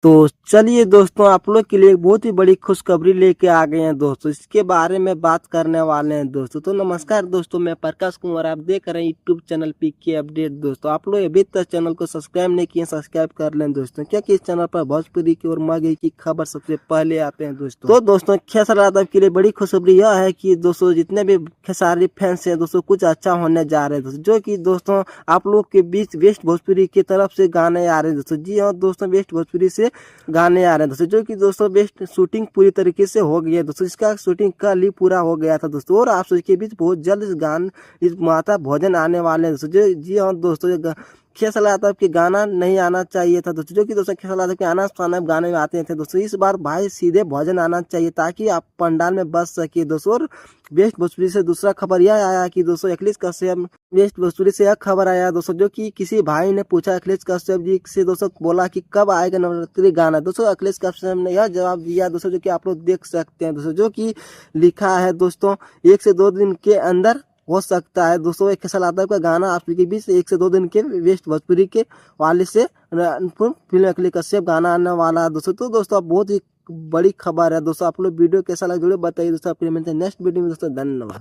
तो चलिए दोस्तों, आप लोग के लिए एक बहुत ही बड़ी खुशखबरी लेके आ गए हैं दोस्तों। इसके बारे में बात करने वाले हैं दोस्तों। तो नमस्कार दोस्तों, मैं प्रकाश कुमार, आप देख रहे हैं यूट्यूब चैनल पीके अपडेट। दोस्तों आप लोग अभी तक चैनल को सब्सक्राइब नहीं किए, सब्सक्राइब कर लें दोस्तों, क्योंकि इस चैनल पर भोजपुरी की और मांगे की खबर सबसे पहले आते हैं दोस्तों। तो दोस्तों खेसारी यादव के लिए बड़ी खुशखबरी यह है कि दोस्तों जितने भी खेसारी फैंस हैं दोस्तों, कुछ अच्छा होने जा रहे हैं दोस्तों, जो कि दोस्तों आप लोग के बीच वेस्ट भोजपुरी की तरफ से गाने आ रहे हैं दोस्तों। जी हाँ दोस्तों, वेस्ट भोजपुरी से गाने आ रहे हैं दोस्तों, जो कि दोस्तों बेस्ट शूटिंग पूरी तरीके से हो गई है दोस्तों। इसका शूटिंग कल ही पूरा हो गया था दोस्तों, और आप सबके बीच बहुत जल्द इस माता भोजन आने वाले हैं दोस्तों। जी हाँ दोस्तों, खेसारी यादव के गाना नहीं आना चाहिए था दोस्तों, जो कि दोस्तों खेसारी यादव के आना फाना गाने में आते थे दोस्तों। इस बार भाई सीधे भोजन आना चाहिए ताकि आप पंडाल में बच सके दोस्तों। और वेस्ट भोजपुरी से दूसरा खबर यह आया कि दोस्तों अखिलेश कश्यप, वेस्ट भोजपुरी से यह खबर आया दोस्तों, जो कि किसी भाई ने पूछा अखिलेश कश्यप जी से दोस्तों, बोला कि कब आएगा नवरात्रि गाना दोस्तों। अखिलेश कश्यप ने यह जवाब दिया दोस्तों, जो कि आप लोग देख सकते हैं दोस्तों, जो कि लिखा है दोस्तों 1 से 2 दिन के अंदर हो सकता है दोस्तों। एक खेसारी यादव का गाना आप के बीच 1 से 2 दिन के वेस्ट भोजपुरी के वाले से फिल्म अखिलेश कश्यप गाना आने वाला है दोस्तों। तो दोस्तों बहुत ही बड़ी खबर है दोस्तों। आप लोग वीडियो कैसा लगा जरूर बताइए दोस्तों। फिर मिलते हैं नेक्स्ट वीडियो में दोस्तों, धन्यवाद।